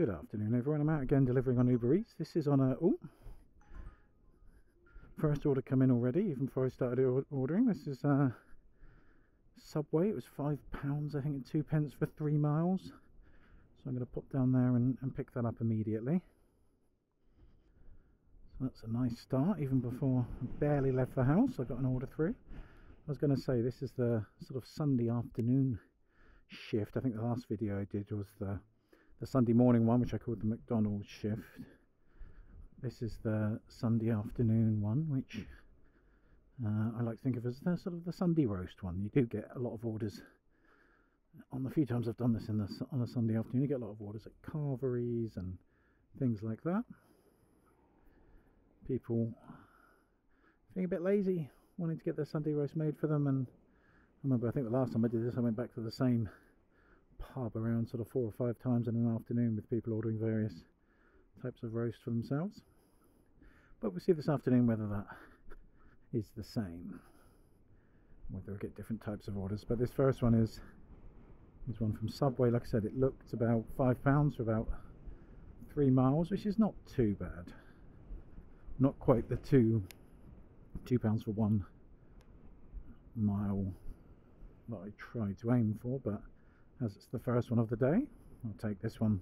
Good afternoon everyone, I'm out again delivering on Uber Eats. This is on a first order come in already, even before I started ordering. This is Subway. It was £5 I think and 2 pence for 3 miles. So I'm going to pop down there and pick that up immediately. So that's a nice start, even before I barely left the house I got an order through. I was going to say this is the sort of Sunday afternoon shift. I think the last video I did was the Sunday morning one, which I called the McDonald's shift. This is the Sunday afternoon one, which I like to think of as the sort of the Sunday roast one. You do get a lot of orders on the few times I've done this on a Sunday afternoon. You get a lot of orders at carveries and things like that. People being a bit lazy, wanting to get their Sunday roast made for them. And I remember, I think the last time I did this, I went back to the same pub around sort of 4 or 5 times in an afternoon with people ordering various types of roast for themselves. But we'll see this afternoon whether that is the same, whether we get different types of orders. But this first one is one from Subway. Like I said, it looked about £5 for about 3 miles, which is not too bad. Not quite the £2 for 1 mile that I tried to aim for, but as it's the first one of the day, I'll take this one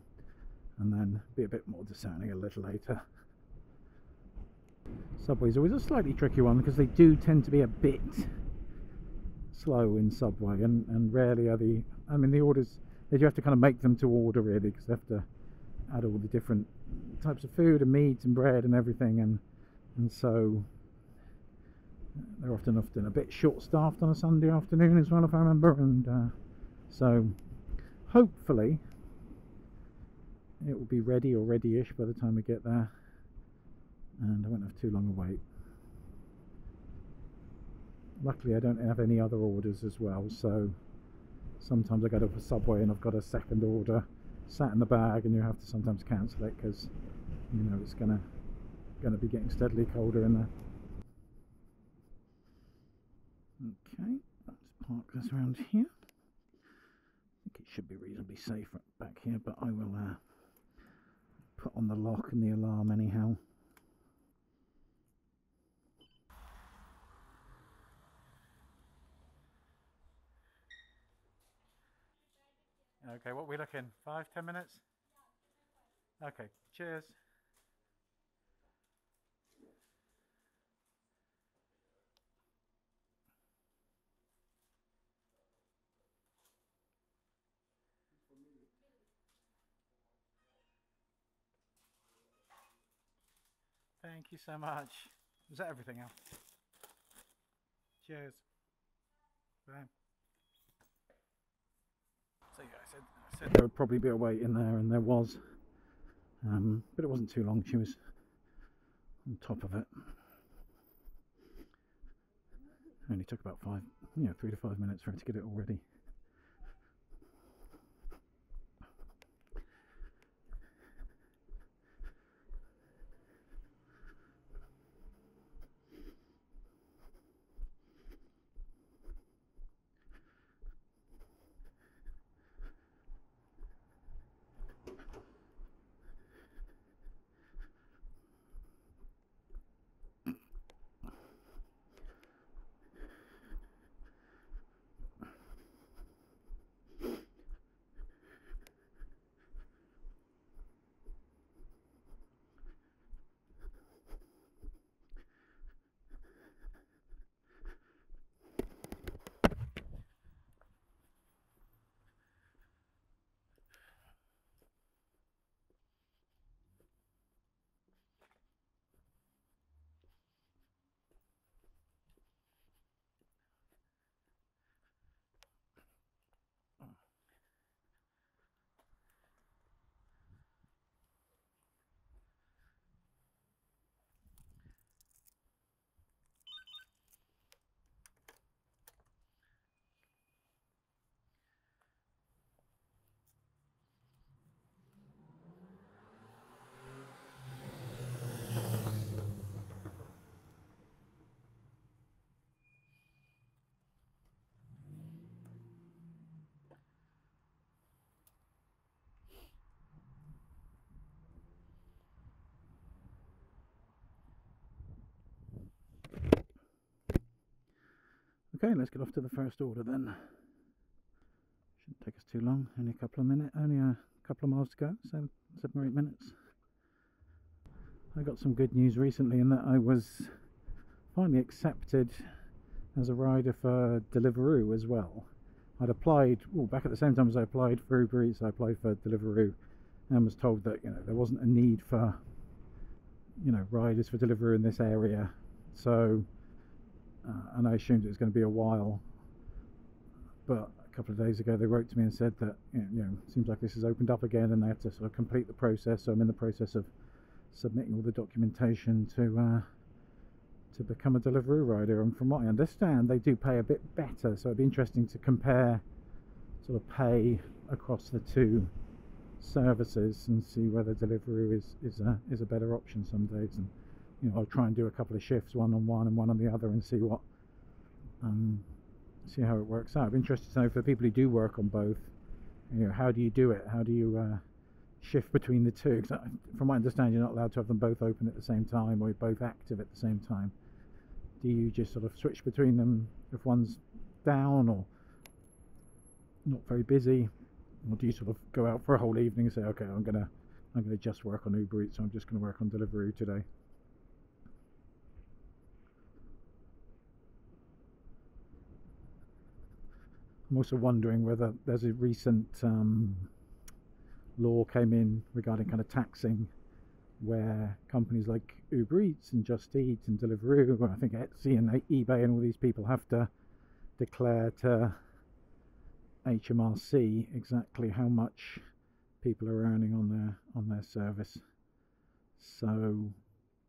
and then be a bit more discerning a little later. Subway's always a slightly tricky one because they do tend to be a bit slow in Subway, and rarely are the orders, they do have to kind of make them to order really, because they have to add all the different types of food and meat and bread and everything, and so they're often a bit short-staffed on a Sunday afternoon as well, if I remember, and so hopefully it will be ready or ready-ish by the time we get there, and I won't have too long a wait. Luckily I don't have any other orders as well, so sometimes I go to a Subway and I've got a second order sat in the bag, and you have to sometimes cancel it because you know it's gonna be getting steadily colder in there. Okay, let's park this around here. I think it should be reasonably safe back here, but I will put on the lock and the alarm anyhow. Okay, what are we looking? 5-10 minutes? Okay, cheers. Thank you so much. Was that everything else? Cheers. Bye. So yeah, I said there would probably be a wait in there, and there was, but it wasn't too long. She was on top of it. Only took about 3 to 5 minutes for her to get it all ready. Okay, let's get off to the first order then. Shouldn't take us too long, only a couple of minutes, only a couple of miles to go, so 7 or 8 minutes. I got some good news recently in that I was finally accepted as a rider for Deliveroo as well. I'd applied, back at the same time as I applied for Uber Eats, I applied for Deliveroo and was told that there wasn't a need for riders for Deliveroo in this area. So and I assumed it was going to be a while, but a couple of days ago they wrote to me and said that it seems like this has opened up again and they have to sort of complete the process. So I'm in the process of submitting all the documentation to become a Deliveroo rider, and from what I understand they do pay a bit better, so it'd be interesting to compare sort of pay across the two services and see whether Deliveroo is a better option some days. And I'll try and do a couple of shifts, one on one and one on the other, and see how it works out. I'm interested to know, for people who do work on both, how do you do it? How do you shift between the two? Because from what I understand, you're not allowed to have them both open at the same time or both active at the same time. Do you just sort of switch between them if one's down or not very busy, or do you sort of go out for a whole evening and say, okay, I'm gonna just work on Uber Eats, so I'm just gonna work on Deliveroo today? I'm also wondering whether there's a recent law came in regarding kind of taxing, where companies like Uber Eats and Just Eat and Deliveroo, I think Etsy and eBay and all these people have to declare to HMRC exactly how much people are earning on their service. So,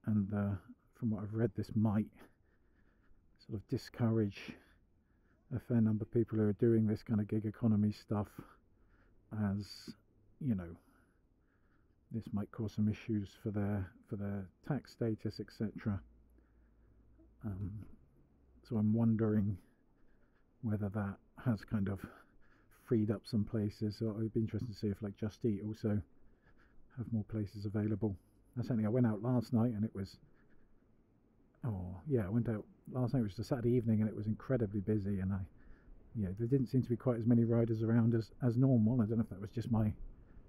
and from what I've read, this might sort of discourage a fair number of people who are doing this kind of gig economy stuff, as this might cause some issues for their tax status, etc. So I'm wondering whether that has kind of freed up some places. So it'd be interesting to see if like Just Eat also have more places available. I went out last night and it was, I went out last night, which was a Saturday evening, and it was incredibly busy, and there didn't seem to be quite as many riders around as normal. I don't know if that was just my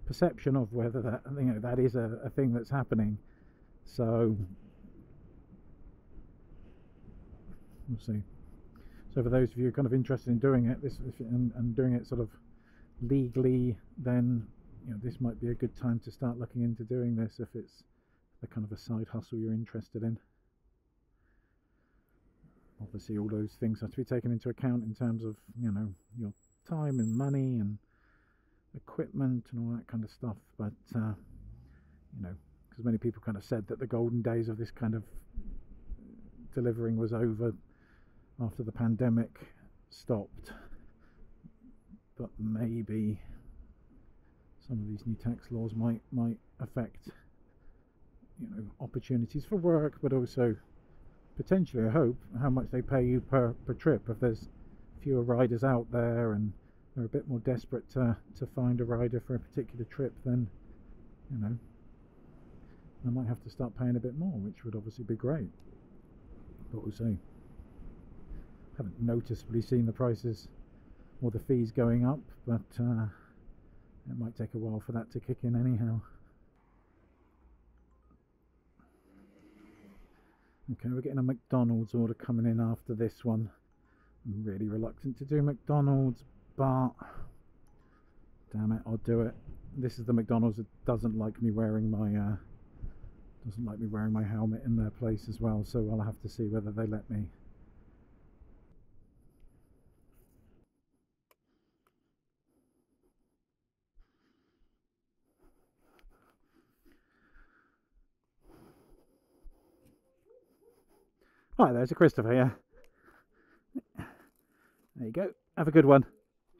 perception of whether that that is a thing that's happening. So we'll see. So for those of you kind of interested in doing it, and doing it sort of legally, then this might be a good time to start looking into doing this if it's the kind of a side hustle you're interested in. Obviously all those things have to be taken into account in terms of your time and money and equipment and all that kind of stuff, but because many people kind of said that the golden days of this kind of delivering was over after the pandemic stopped, but maybe some of these new tax laws might affect opportunities for work, but also potentially, I hope, how much they pay you per trip. If there's fewer riders out there and they're a bit more desperate to find a rider for a particular trip, then they might have to start paying a bit more, which would obviously be great, but we'll see. Haven't noticeably seen the prices or the fees going up, but it might take a while for that to kick in anyhow. Okay, we're getting a McDonald's order coming in after this one. I'm really reluctant to do McDonald's, but damn it, I'll do it. This is the McDonald's that doesn't like me wearing my helmet in their place as well, so I'll have to see whether they let me. Hi, there's a Christopher, yeah. There you go. Have a good one.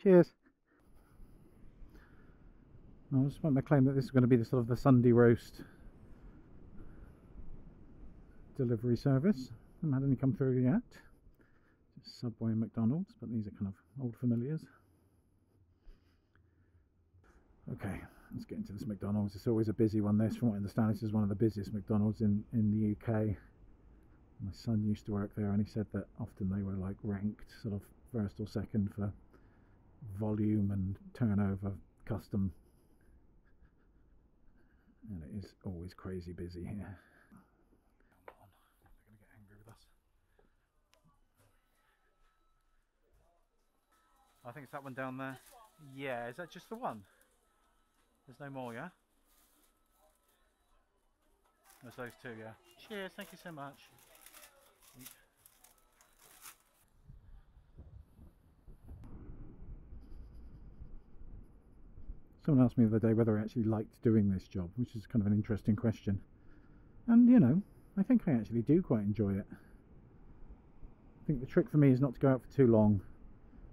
Cheers. I just want to claim that this is going to be the sort of the Sunday roast delivery service. I haven't had any come through yet. Just Subway and McDonald's, but these are kind of old familiars. Okay, let's get into this McDonald's. It's always a busy one, this. From what I understand, this is one of the busiest McDonald's in the UK. I son used to work there, and he said that often they were like ranked sort of first or second for volume and turnover custom, and it is always crazy busy here. Come on, they're going to get angry with us. I think it's that one down there. Yeah, is that just the one? There's no more, yeah? There's those two, yeah. Cheers, thank you so much. Someone asked me the other day whether I actually liked doing this job, which is kind of an interesting question. And, you know, I think I actually do quite enjoy it. I think the trick for me is not to go out for too long,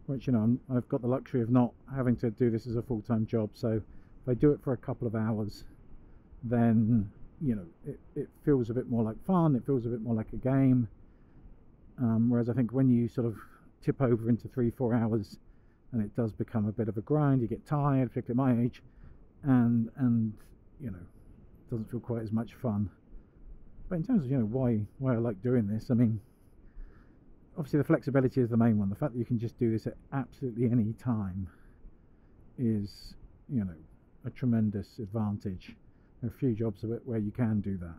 which, you know, I've got the luxury of not having to do this as a full-time job. So if I do it for a couple of hours, then, you know, it feels a bit more like fun, it feels a bit more like a game. Whereas I think when you sort of tip over into 3-4 hours, and it does become a bit of a grind, you get tired, particularly at my age, and you know, it doesn't feel quite as much fun. But in terms of, you know, why I like doing this, I mean, obviously the flexibility is the main one. The fact that you can just do this at absolutely any time is, you know, a tremendous advantage. There are a few jobs where you can do that.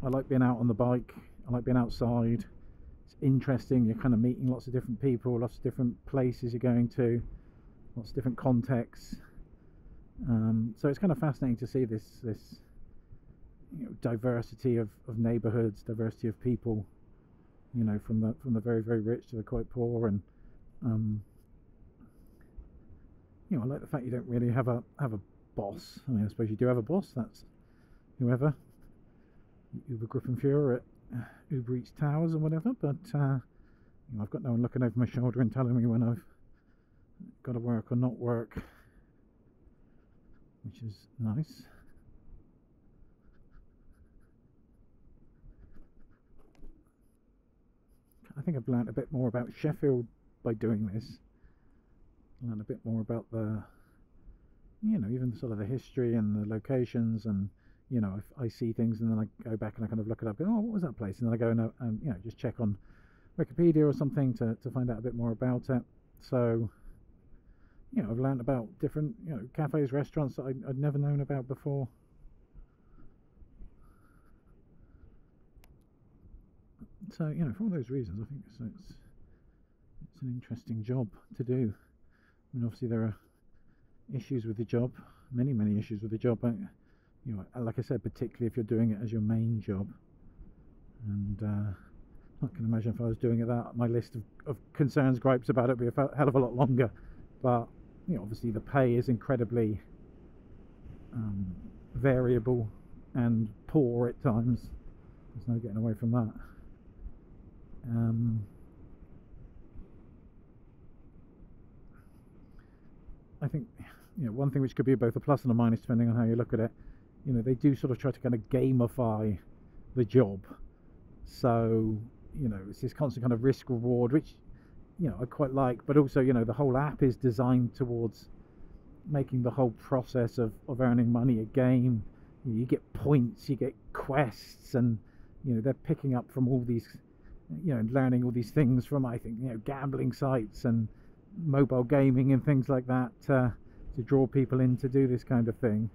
I like being out on the bike, I like being outside. It's interesting, you're kind of meeting lots of different people, lots of different places you're going to, lots of different contexts. So it's kind of fascinating to see this you know, diversity of neighbourhoods, diversity of people, you know, from the very, very rich to the quite poor. And you know, I like the fact you don't really have a boss. I mean, I suppose you do have a boss, that's whoever, Uber Griffinführer at Uber Eats Towers or whatever, but you know, I've got no one looking over my shoulder and telling me when I've got to work or not work, which is nice. I think I've learned a bit more about Sheffield by doing this. I learned a bit more about the, you know, even sort of the history and the locations, and you know, I see things and then I go back and I kind of look it up, and, oh, what was that place? And then I go and you know, just check on Wikipedia or something to find out a bit more about it. So, you know, I've learned about different, you know, cafes, restaurants that I'd never known about before. So, you know, for all those reasons, I think it's an interesting job to do. I mean, obviously there are issues with the job, many issues with the job, but, you know, like I said, particularly if you're doing it as your main job. And I can imagine if I was doing it that, my list of concerns, gripes about it would be a hell of a lot longer. But, you know, obviously the pay is incredibly variable and poor at times. There's no getting away from that. I think, you know, one thing which could be both a plus and a minus depending on how you look at it, you know, they do sort of try to kind of gamify the job. So, you know, it's this constant kind of risk reward, which, you know, I quite like, but also, you know, the whole app is designed towards making the whole process of earning money a game. You get points, you get quests, and, you know, they're picking up from all these, you know, learning all these things from, I think, you know, gambling sites and mobile gaming and things like that to draw people in to do this kind of thing.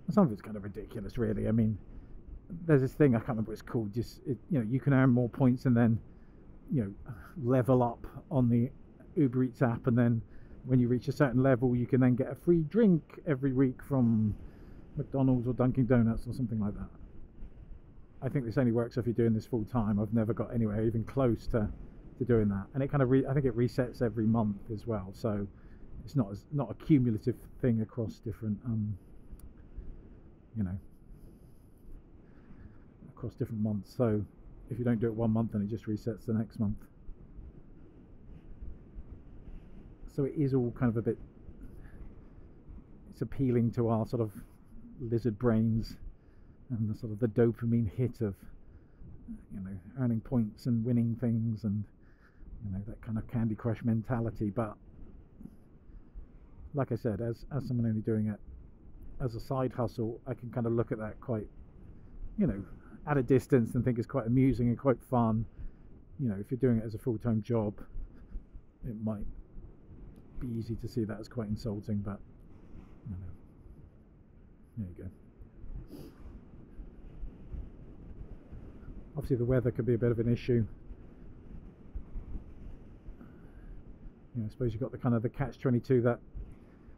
And some of it's kind of ridiculous, really. I mean, there's this thing, I can't remember what it's called, just, you know, you can earn more points and then, you know, level up on the Uber Eats app, and then when you reach a certain level you can then get a free drink every week from McDonald's or Dunkin' Donuts or something like that. I think this only works if you're doing this full time. I've never got anywhere even close to doing that, and it kind of I think it resets every month as well, so it's not a cumulative thing across different you know, across different months. So if you don't do it one month, then it just resets the next month. So it is all kind of a bit, it's appealing to our sort of lizard brains and the sort of the dopamine hit of, you know, earning points and winning things, and, you know, that kind of Candy Crush mentality. But like I said, as someone only doing it as a side hustle, I can kind of look at that quite, you know, at a distance and think it's quite amusing and quite fun. You know, if you're doing it as a full-time job, it might be easy to see that as quite insulting, but you know, there you go. Obviously the weather could be a bit of an issue. You know, I suppose you've got the kind of the catch-22 that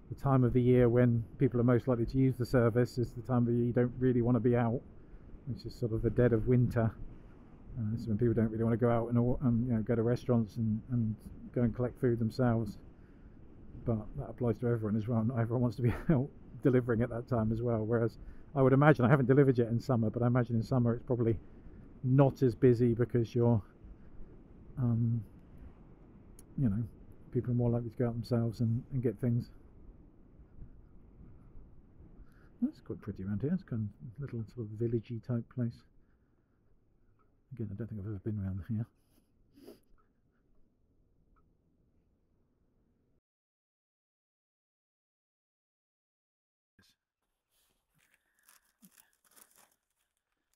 the time of the year when people are most likely to use the service is the time of the year you don't really want to be out, which is sort of the dead of winter. So when people don't really want to go out and you know, go to restaurants and go and collect food themselves. But that applies to everyone as well. Not everyone wants to be out delivering at that time as well. Whereas I would imagine, I haven't delivered yet in summer, but I imagine in summer it's probably not as busy because you're, you know, people are more likely to go out themselves and get things. That's quite pretty around here. It's kind of a little sort of villagey type place. Again, I don't think I've ever been around here.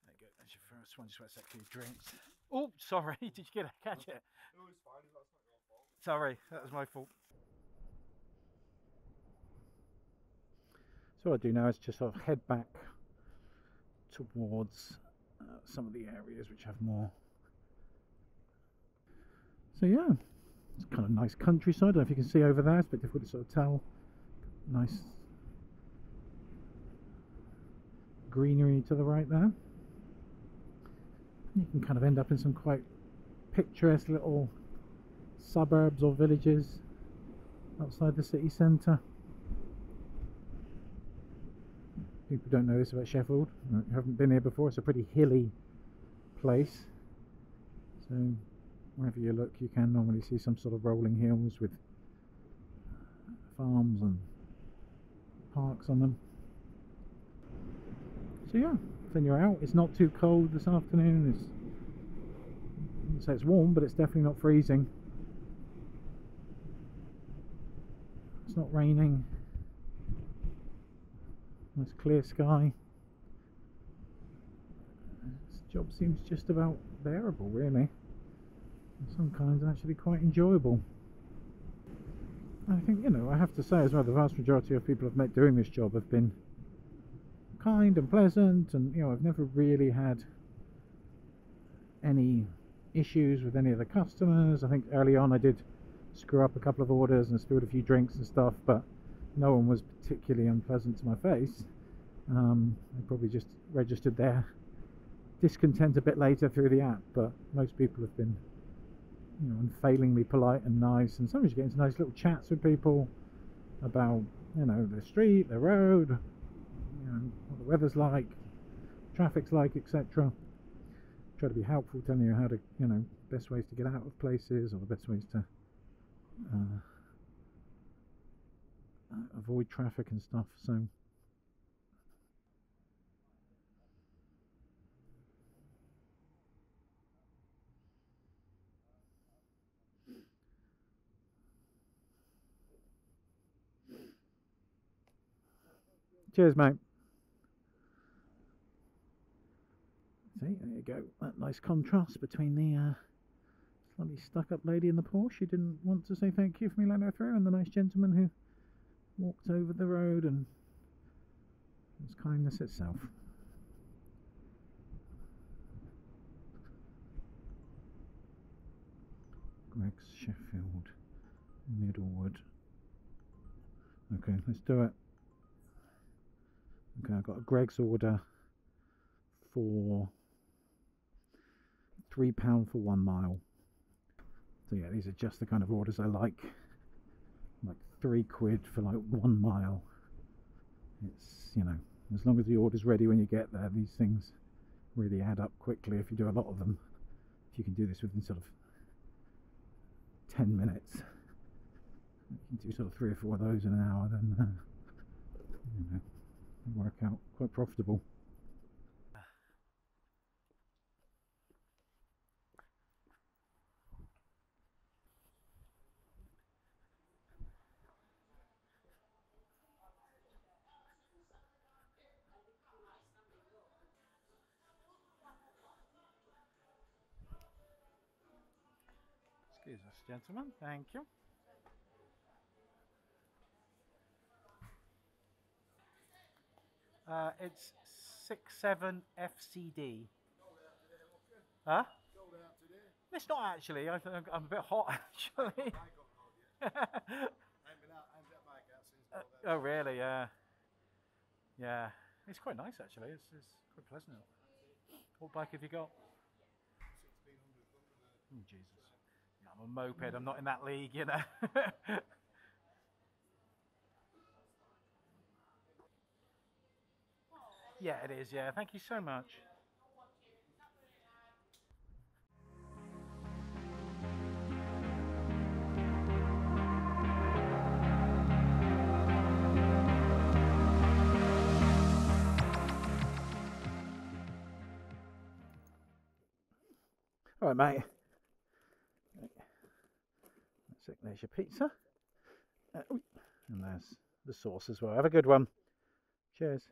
There you go. That's your first one. Just wait a sec for your drinks. Oh, sorry. Did you catch it? No, it's fine. That's not your fault. Sorry, that was my fault. So what I do now is just sort of head back towards some of the areas which have more. So yeah, it's kind of nice countryside. I don't know if you can see over there. It's a bit difficult to sort of tell. Nice greenery to the right there. You can kind of end up in some quite picturesque little suburbs or villages outside the city centre. People don't know this about Sheffield. You haven't been here before. It's a pretty hilly place. So wherever you look, you can normally see some sort of rolling hills with farms and parks on them. So yeah, then you're out. It's not too cold this afternoon. I wouldn't say it's warm, but it's definitely not freezing. It's not raining. Nice clear sky. This job seems just about bearable, really. Some kinds actually quite enjoyable. I think, you know, I have to say as well, the vast majority of people I've met doing this job have been kind and pleasant, and you know, I've never really had any issues with any of the customers. I think early on I did screw up a couple of orders and spilled a few drinks and stuff, but no one was particularly unpleasant to my face. They probably just registered their discontent a bit later through the app, but most people have been, you know, unfailingly polite and nice, and sometimes you get into nice little chats with people about, you know, the street, the road, you know, what the weather's like, traffic's like, etc. Try to be helpful, telling you how to, you know, best ways to get out of places, or the best ways to avoid traffic and stuff. So cheers, mate. See, there you go. That nice contrast between the slightly stuck-up lady in the Porsche who didn't want to say thank you for me letting her through, and the nice gentleman who walked over the road, and it was kindness itself. Greg's, Sheffield, Middlewood. Okay, let's do it. Okay, I've got a Greg's order for £3 for 1 mile. So yeah, these are just the kind of orders I like. Like £3 for like 1 mile. It's, you know, as long as the order's ready when you get there, these things really add up quickly if you do a lot of them. If you can do this within sort of 10 minutes, you can do sort of 3 or 4 of those in an hour, then you know, it'll work out quite profitable. Jesus, gentlemen, thank you. It's 67 FCD. Huh? Sold out today. It's not actually. I'm a bit hot actually. I ain't been that bike out since all that. Oh really? Yeah. Yeah. It's quite nice actually. It's quite pleasant. What bike have you got? 1600 Thunderbird. Oh Jesus. Yeah, I'm a moped. I'm not in that league, you know. Yeah, it is. Yeah. Thank you so much. All right, mate. There's your pizza. And there's the sauce as well. Have a good one. Cheers.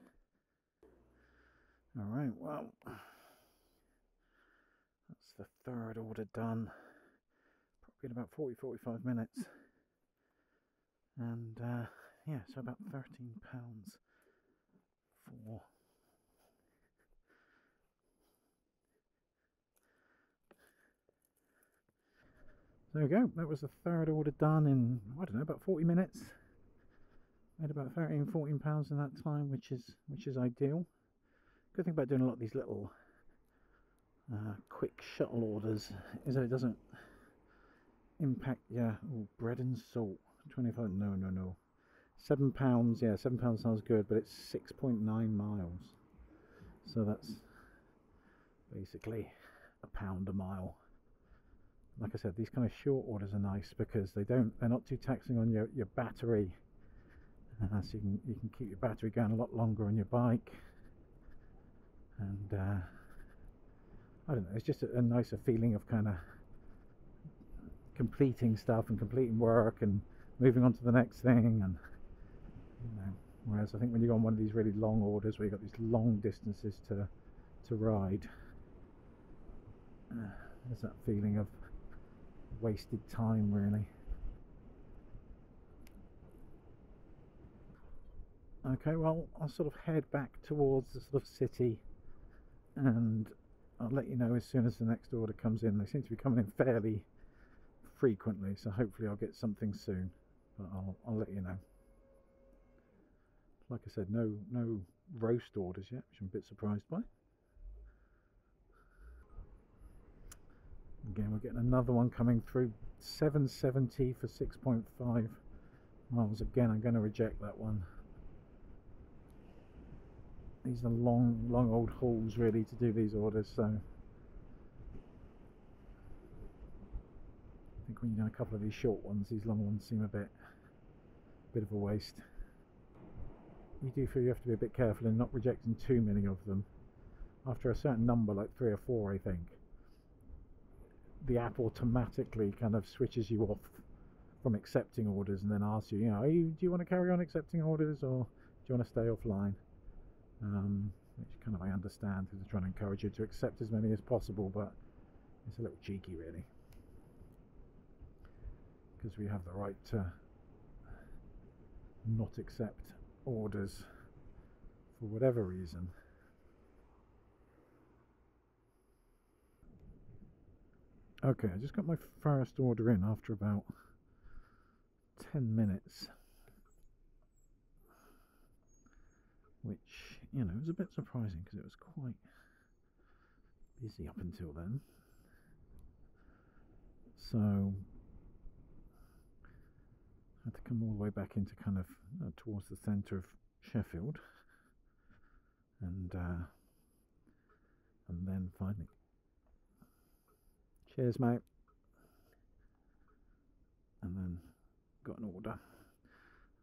All right, well, that's the third order done. Probably in about 40-45 minutes. And yeah, so about £13 for. There we go. That was the third order done in, I don't know, about 40 minutes. Made about £13-14 in that time, which is ideal. Good thing about doing a lot of these little quick shuttle orders is that it doesn't impact your bread and salt. 25. No. £7. Yeah, £7 sounds good, but it's 6.9 miles. So that's basically £1 a mile. Like I said, these kind of short orders are nice because they're not too taxing on your battery. So you can keep your battery going a lot longer on your bike. And I don't know, it's just a nicer feeling of kind of completing stuff and completing work and moving on to the next thing. And whereas I think when you go on one of these really long orders where you've got these long distances to ride, there's that feeling of wasted time, really. Okay, well, I'll sort of head back towards the sort of city, and I'll let you know as soon as the next order comes in. They seem to be coming in fairly frequently, so hopefully I'll get something soon. But I'll let you know. Like I said, no roast orders yet, which I'm a bit surprised by. Again, we're getting another one coming through, 770 for 6.5 miles. Again, I'm going to reject that one. These are long old hauls really to do these orders, so I think when you've done a couple of these short ones, these long ones seem a bit of a waste. You do feel you have to be a bit careful in not rejecting too many of them. After a certain number, like 3 or 4 I think, the app automatically kind of switches you off from accepting orders and then asks you, do you want to carry on accepting orders or do you want to stay offline? Which kind of I understand, because they're trying to encourage you to accept as many as possible, but it's a little cheeky really, because we have the right to not accept orders for whatever reason. Okay, I just got my first order in after about 10 minutes, which, was a bit surprising because it was quite busy up until then. So I had to come all the way back into kind of towards the centre of Sheffield, and then finally, cheers mate, and then got an order.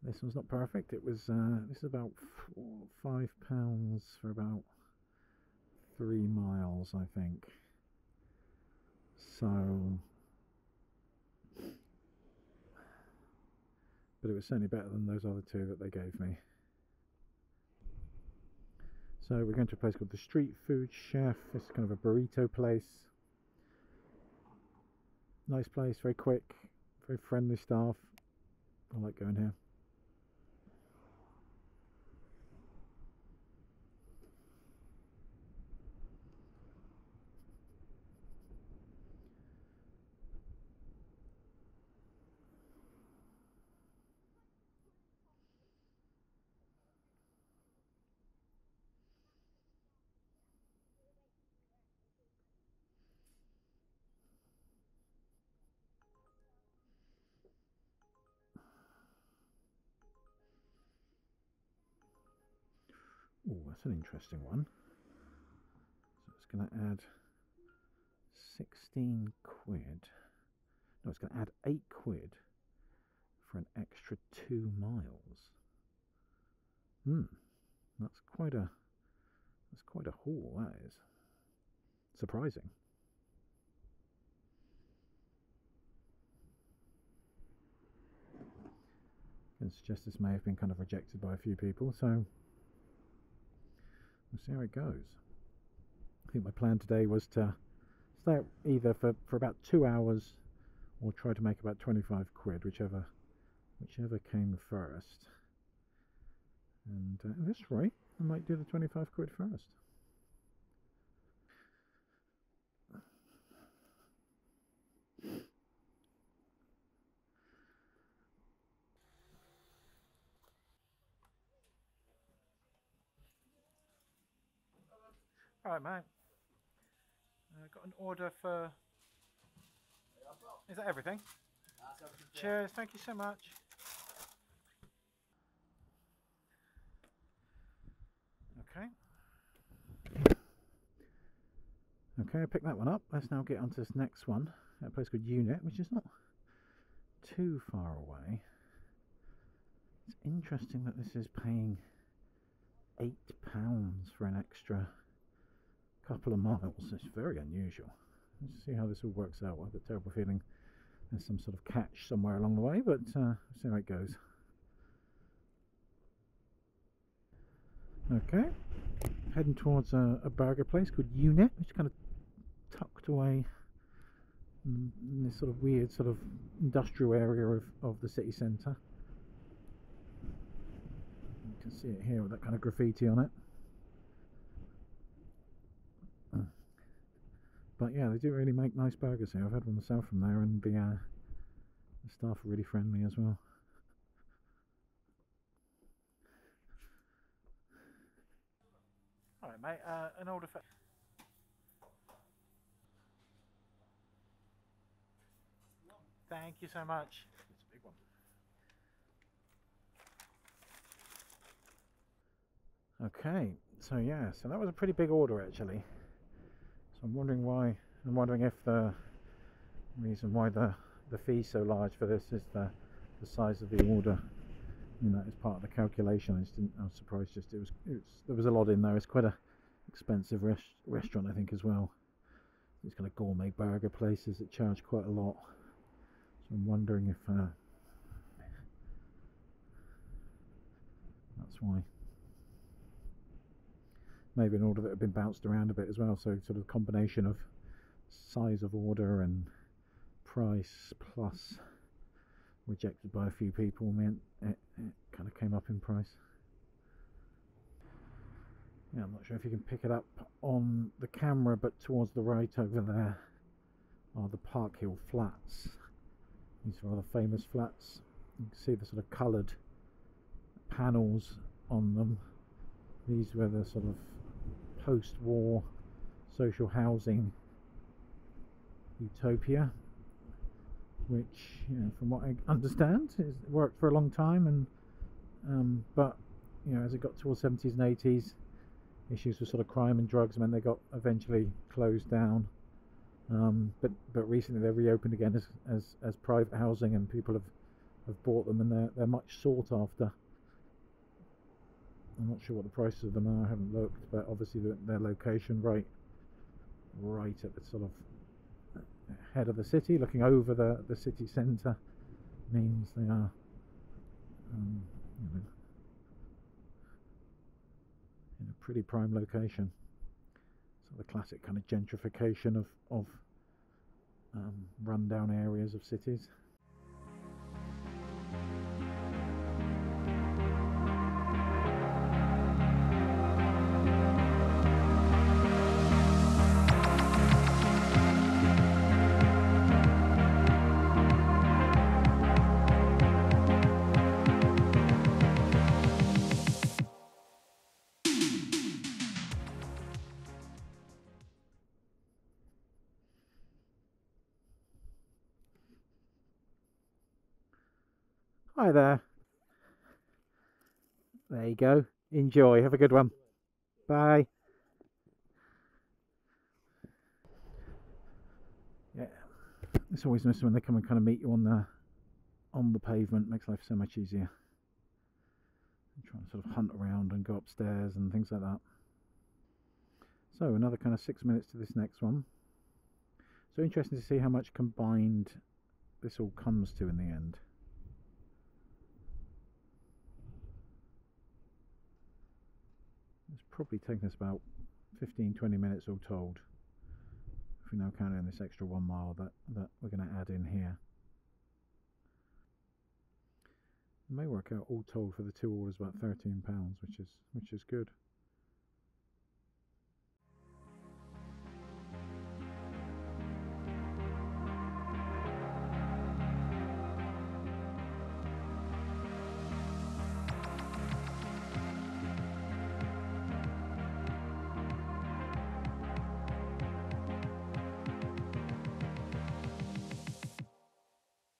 This one's not perfect. It was this is about £5 for about 3 miles, I think. So, but it was certainly better than those other two that they gave me. So we're going to a place called the Street Food Chef. It's kind of a burrito place. Nice place, very quick, very friendly staff. I like going here. Oh, that's an interesting one. So it's going to add 16 quid. No, it's going to add 8 quid for an extra 2 miles. That's quite a haul, that is. Surprising. I can suggest this may have been kind of rejected by a few people, so we'll see how it goes. I think my plan today was to stay up either for about 2 hours or try to make about 25 quid, whichever came first. And at this rate, I might do the 25 quid first. Alright, mate. Got an order for... Is that everything? That's everything. Cheers, thank you so much. Okay. Okay, I picked that one up. Let's now get onto this next one. A place called Unit, which is not too far away. It's interesting that this is paying £8 for an extra couple of miles. It's very unusual. Let's see how this all works out. I have a terrible feeling there's some sort of catch somewhere along the way, but we'll see how it goes. Okay, heading towards a burger place called Unit, which is kind of tucked away in this sort of weird sort of industrial area of the city centre. You can see it here with that kind of graffiti on it. But yeah, they do really make nice burgers here. I've had one myself from there, and the staff are really friendly as well. Alright, mate, an order for... Thank you so much. It's a big one. Okay, so yeah, so that was a pretty big order actually. So I'm wondering if the reason why the fee's so large for this is the size of the order. You know, as part of the calculation. I was surprised. Just there was a lot in there. It's quite a expensive restaurant, I think, as well. These kind of gourmet burger places that charge quite a lot. So I'm wondering if that's why. Maybe an order that had been bounced around a bit as well. So sort of a combination of size of order and price plus rejected by a few people meant it kind of came up in price. Yeah, I'm not sure if you can pick it up on the camera, but towards the right over there are the Park Hill flats. These are rather famous flats. You can see the sort of coloured panels on them. These were the sort of post-war social housing utopia, which, you know, from what I understand, it worked for a long time, and but you know, as it got towards 70s and 80s, issues with sort of crime and drugs meant they got eventually closed down. But recently they reopened again as private housing, and people have bought them, and they're much sought after. I'm not sure what the prices of them are. I haven't looked, but obviously their location right at the sort of head of the city, looking over the city centre, means they are you know, in a pretty prime location. So the classic kind of gentrification of run-down areas of cities. Hi there. There you go. Enjoy. Have a good one. Bye. Yeah, it's always nice when they come and kind of meet you on the pavement. Makes life so much easier. You try and sort of hunt around and go upstairs and things like that. So another kind of 6 minutes to this next one. So interesting to see how much combined this all comes to in the end. It's probably taken us about 15-20 minutes all told, if we now count in this extra 1 mile that we're going to add in here. It may work out all told for the 2 orders about £13, which is good.